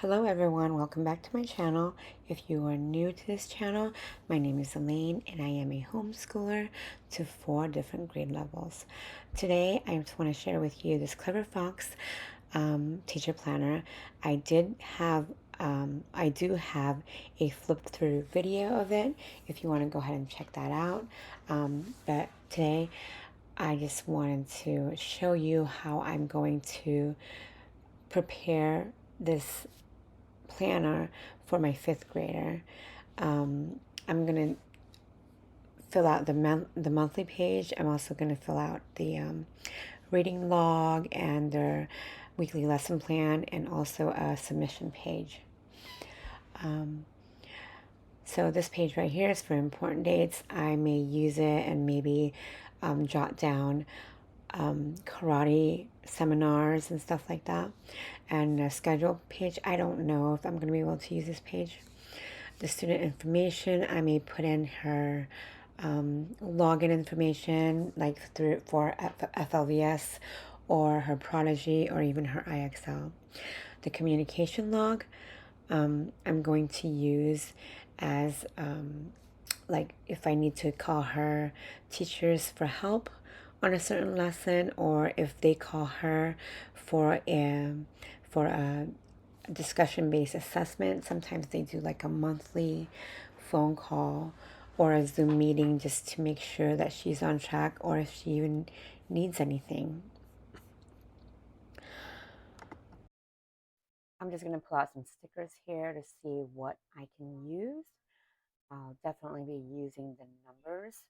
Hello everyone, welcome back to my channel. If you are new to this channel, my name is Elaine and I am a homeschooler to 4 different grade levels. Today I just want to share with you this Clever Fox teacher planner. I do have a flip through video of it if you want to go ahead and check that out. But today I just wanted to show you how I'm going to prepare this planner for my 5th grader. I'm going to fill out the monthly page. I'm also going to fill out the reading log and their weekly lesson plan and also a submission page. So this page right here is for important dates. I may use it and maybe jot down karate seminars and stuff like that. And a schedule page, I don't know if I'm going to be able to use this page. The student information, I may put in her login information like for FLVS or her Prodigy or even her IXL. The communication log, I'm going to use as like if I need to call her teachers for help on a certain lesson, or if they call her for a discussion-based assessment. Sometimes they do like a monthly phone call or a Zoom meeting just to make sure that she's on track or if she even needs anything. I'm just going to pull out some stickers here to see what I can use. I'll definitely be using the numbers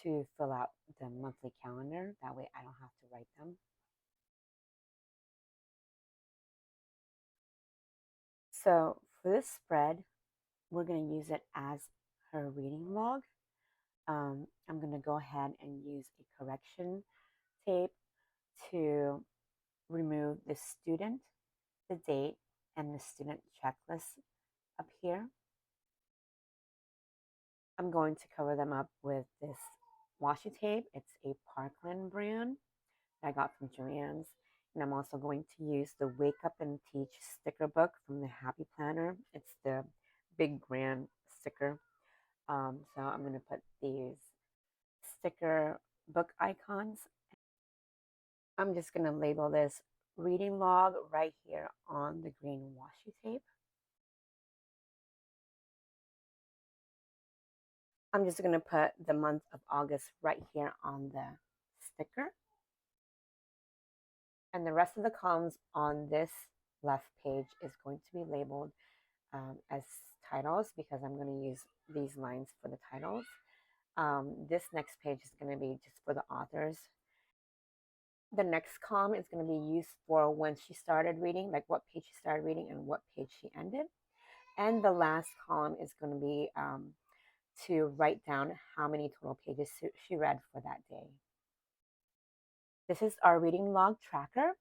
to fill out the monthly calendar. That way I don't have to write them. So for this spread, we're going to use it as her reading log. I'm going to go ahead and use a correction tape to remove the student, the date, and the student checklist up here. I'm going to cover them up with this washi tape. It's a Parkland brand that I got from Joann's. And I'm also going to use the Wake Up and Teach sticker book from the Happy Planner. It's the big grand sticker. So I'm going to put these sticker book icons. I'm just going to label this reading log right here on the green washi tape. I'm just going to put the month of August right here on the sticker. And the rest of the columns on this left page is going to be labeled as titles because I'm going to use these lines for the titles. This next page is going to be just for the authors. The next column is going to be used for when she started reading, like what page she started reading and what page she ended. And the last column is going to be to write down how many total pages she read for that day. This is our reading log tracker.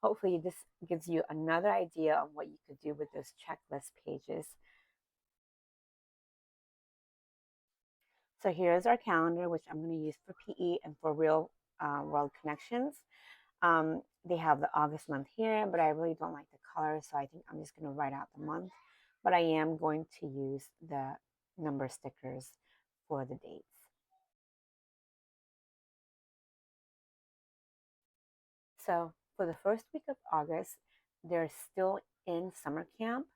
Hopefully this gives you another idea on what you could do with those checklist pages. So here's our calendar, which I'm going to use for PE and for real world connections. They have the August month here, but I really don't like the color, so I think I'm just going to write out the month. But I am going to use the number stickers for the dates. So for the first week of August, they're still in summer camp.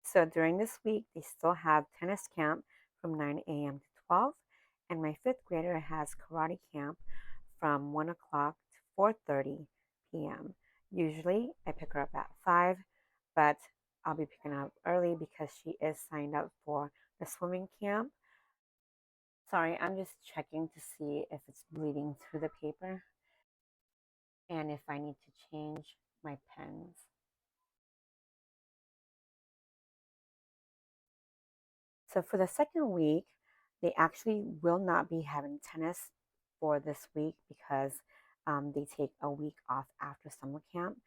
So during this week, they still have tennis camp from 9 a.m. to 12. And my 5th grader has karate camp from 1 o'clock to 4:30 p.m. Usually I pick her up at 5, but I'll be picking her up early because she is signed up for the swimming camp. Sorry, I'm just checking to see if it's bleeding through the paper and if I need to change my pens. So for the second week, they actually will not be having tennis for this week because they take a week off after summer camp.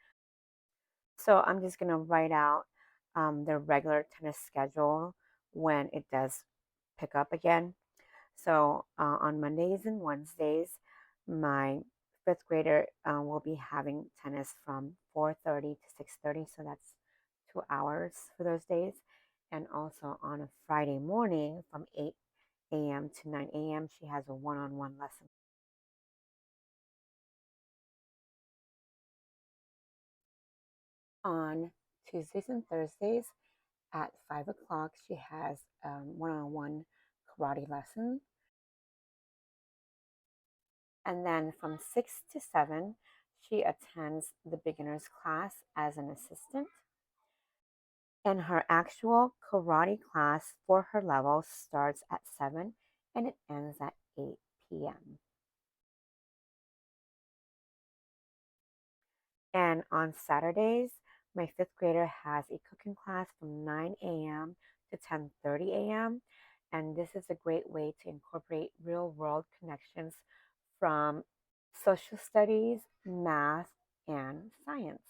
So I'm just going to write out their regular tennis schedule when it does pick up again. So on Mondays and Wednesdays, my 5th grader will be having tennis from 4:30 to 6:30. So that's 2 hours for those days. And also on a Friday morning from 8 a.m. to 9 a.m., she has a one-on-one lesson. On Tuesdays and Thursdays at 5 o'clock, she has one-on-one karate lesson. And then from 6 to 7, she attends the beginner's class as an assistant. And her actual karate class for her level starts at 7 and it ends at 8 p.m. And on Saturdays, my fifth grader has a cooking class from 9 a.m. to 10:30 a.m. And this is a great way to incorporate real world connections from social studies, math, and science.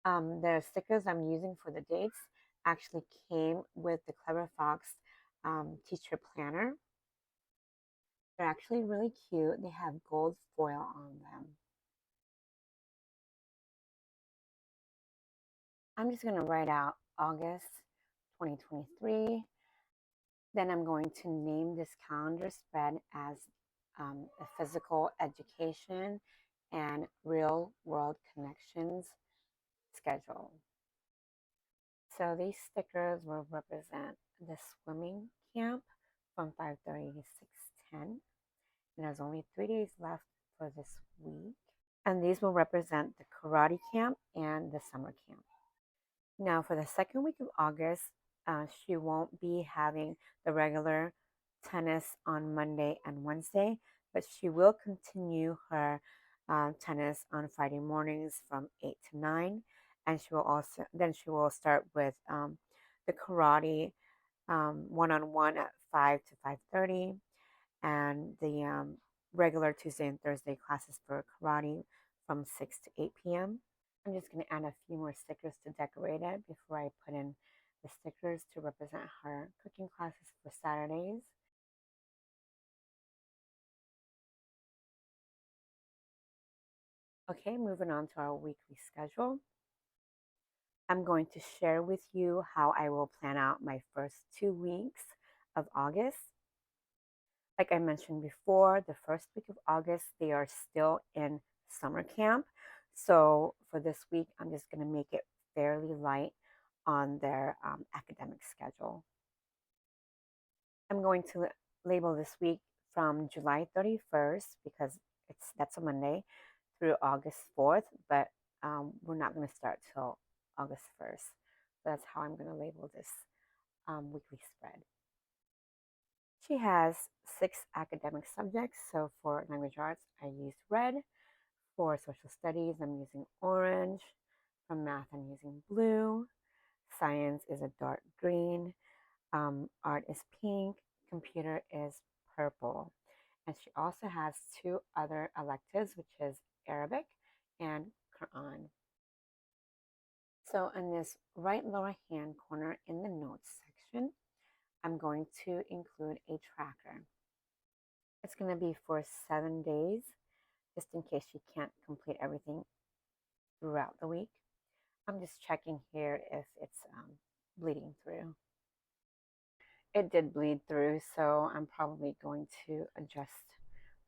The stickers I'm using for the dates actually came with the Clever Fox Teacher Planner. They're actually really cute. They have gold foil on them. I'm just going to write out August 2023. Then I'm going to name this calendar spread as a physical education and real world connections schedule. So these stickers will represent the swimming camp from 5:30 to 6:10. And there's only 3 days left for this week. And these will represent the karate camp and the summer camp. Now, for the second week of August, she won't be having the regular tennis on Monday and Wednesday, but she will continue her tennis on Friday mornings from 8 to 9. And she will start with the karate one-on-one at 5 to 5:30 and the regular Tuesday and Thursday classes for karate from 6 to 8 p.m. I'm just going to add a few more stickers to decorate it before I put in the stickers to represent her cooking classes for Saturdays. Okay, moving on to our weekly schedule. I'm going to share with you how I will plan out my first 2 weeks of August. Like I mentioned before, the first week of August, they are still in summer camp. So for this week, I'm just going to make it fairly light on their academic schedule. I'm going to label this week from July 31st because that's a Monday through August 4th, but we're not going to start till August 1st. So that's how I'm going to label this weekly spread. She has 6 academic subjects. So for language arts, I use red. For social studies, I'm using orange. For math, I'm using blue. Science is a dark green. Art is pink. Computer is purple. And she also has 2 other electives, which is Arabic and Quran. So in this right lower hand corner in the notes section, I'm going to include a tracker. It's going to be for 7 days, just in case you can't complete everything throughout the week. I'm just checking here if it's bleeding through. It did bleed through, so I'm probably going to adjust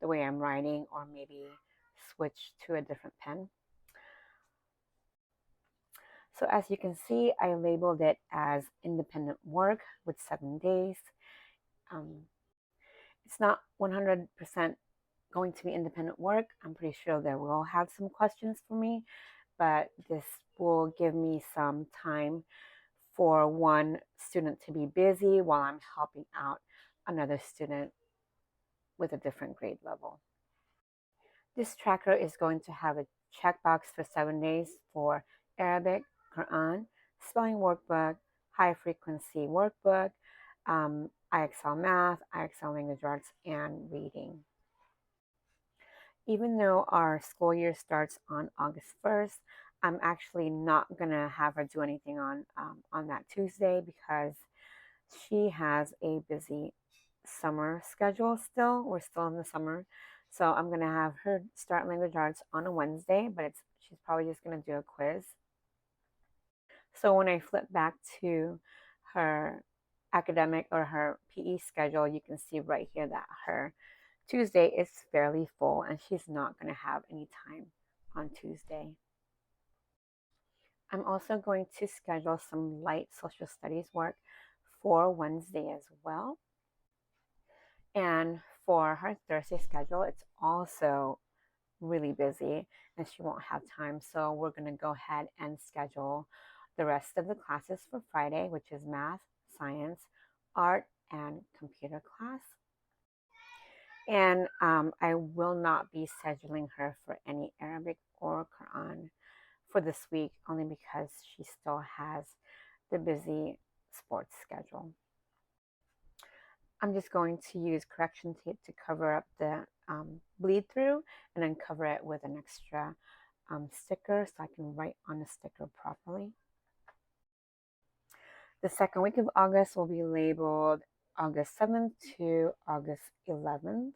the way I'm writing or maybe switch to a different pen. So as you can see, I labeled it as independent work with 7 days. It's not 100% going to be independent work. I'm pretty sure they will have some questions for me, but this will give me some time for one student to be busy while I'm helping out another student with a different grade level. This tracker is going to have a checkbox for 7 days for Arabic, Quran, spelling workbook, high frequency workbook, IXL math, IXL language arts, and reading. Even though our school year starts on August 1st, I'm actually not going to have her do anything on that Tuesday because she has a busy summer schedule still. We're still in the summer. So I'm going to have her start language arts on a Wednesday, but she's probably just going to do a quiz. So when I flip back to her academic or her PE schedule, you can see right here that her Tuesday is fairly full and she's not going to have any time on Tuesday. I'm also going to schedule some light social studies work for Wednesday as well. And for her Thursday schedule, it's also really busy and she won't have time. So we're going to go ahead and schedule the rest of the classes for Friday, which is math, science, art, and computer class. And I will not be scheduling her for any Arabic or Quran for this week, only because she still has the busy sports schedule. I'm just going to use correction tape to cover up the bleed through and then cover it with an extra sticker so I can write on the sticker properly. The second week of August will be labeled August 7th to August 11th.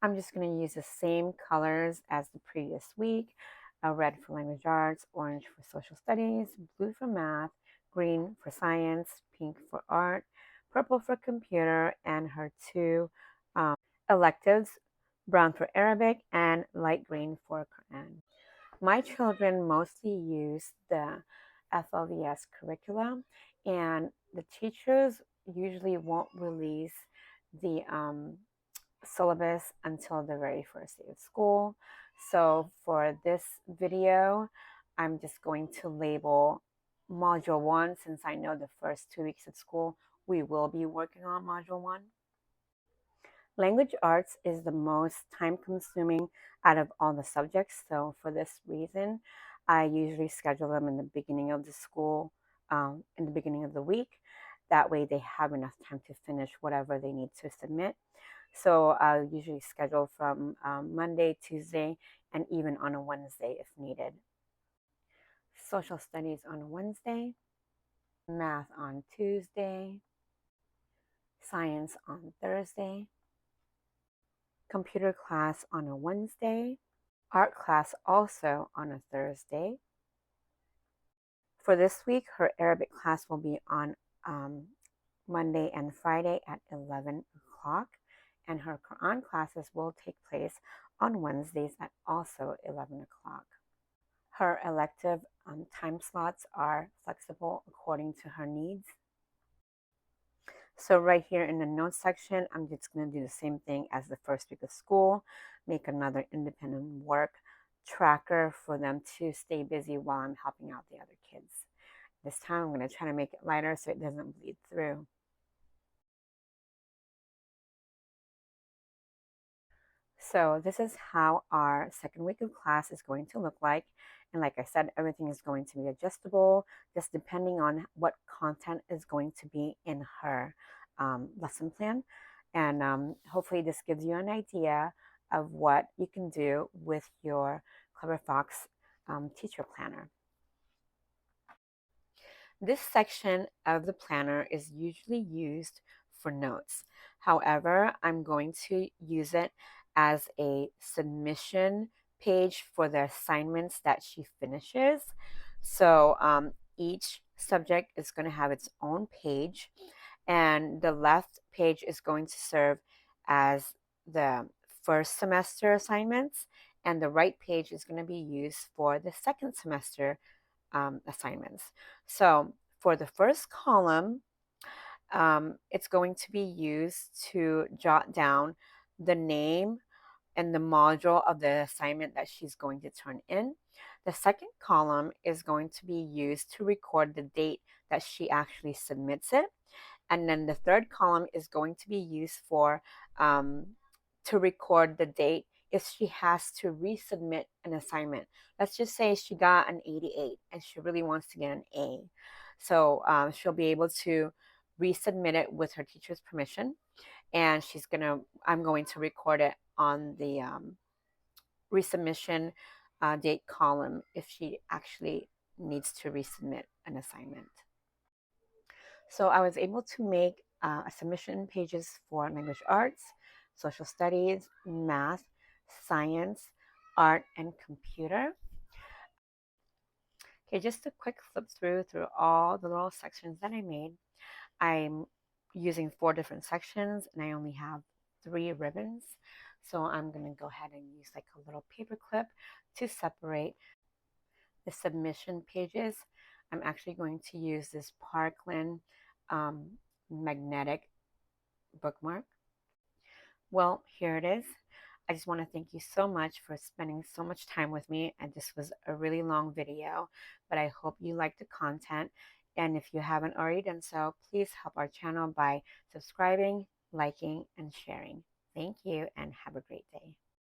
I'm just going to use the same colors as the previous week. Red for language arts, orange for social studies, blue for math, green for science, pink for art, purple for computer, and her two electives, brown for Arabic and light green for Quran. My children mostly use the FLVS curriculum, and the teachers usually won't release the syllabus until the very first day of school. So for this video, I'm just going to label Module 1 since I know the first 2 weeks of school we will be working on Module 1. Language arts is the most time consuming out of all the subjects. So for this reason, I usually schedule them in the beginning of the school, in the beginning of the week. That way they have enough time to finish whatever they need to submit. So I usually schedule from Monday, Tuesday, and even on a Wednesday if needed. Social studies on a Wednesday, math on Tuesday, science on Thursday, computer class on a Wednesday, art class also on a Thursday. For this week, her Arabic class will be on Monday and Friday at 11 o'clock, and her Quran classes will take place on Wednesdays at also 11 o'clock. Her elective time slots are flexible according to her needs. So right here in the notes section, I'm just going to do the same thing as the first week of school, make another independent work tracker for them to stay busy while I'm helping out the other kids. This time I'm going to try to make it lighter so it doesn't bleed through. So this is how our second week of class is going to look like. And like I said, everything is going to be adjustable, just depending on what content is going to be in her lesson plan. And hopefully this gives you an idea of what you can do with your Clever Fox teacher planner. This section of the planner is usually used for notes. However, I'm going to use it as a submission page for the assignments that she finishes. So each subject is going to have its own page, and the left page is going to serve as the first semester assignments, and the right page is going to be used for the second semester assignments. So for the first column, it's going to be used to jot down the name and the module of the assignment that she's going to turn in. The second column is going to be used to record the date that she actually submits it. And then the third column is going to be used for to record the date if she has to resubmit an assignment. Let's just say she got an 88 and she really wants to get an A. So she'll be able to resubmit it with her teacher's permission. And I'm going to record it on the resubmission date column if she actually needs to resubmit an assignment. So I was able to make submission pages for language arts, social studies, math, science, art, and computer. Okay, just a quick flip through all the little sections that I made. I'm using 4 different sections and I only have 3 ribbons. So I'm going to go ahead and use like a little paper clip to separate the submission pages. I'm actually going to use this Parkland magnetic bookmark. Well, here it is. I just want to thank you so much for spending so much time with me. And this was a really long video, but I hope you liked the content. And if you haven't already done so, please help our channel by subscribing, liking, and sharing. Thank you and have a great day.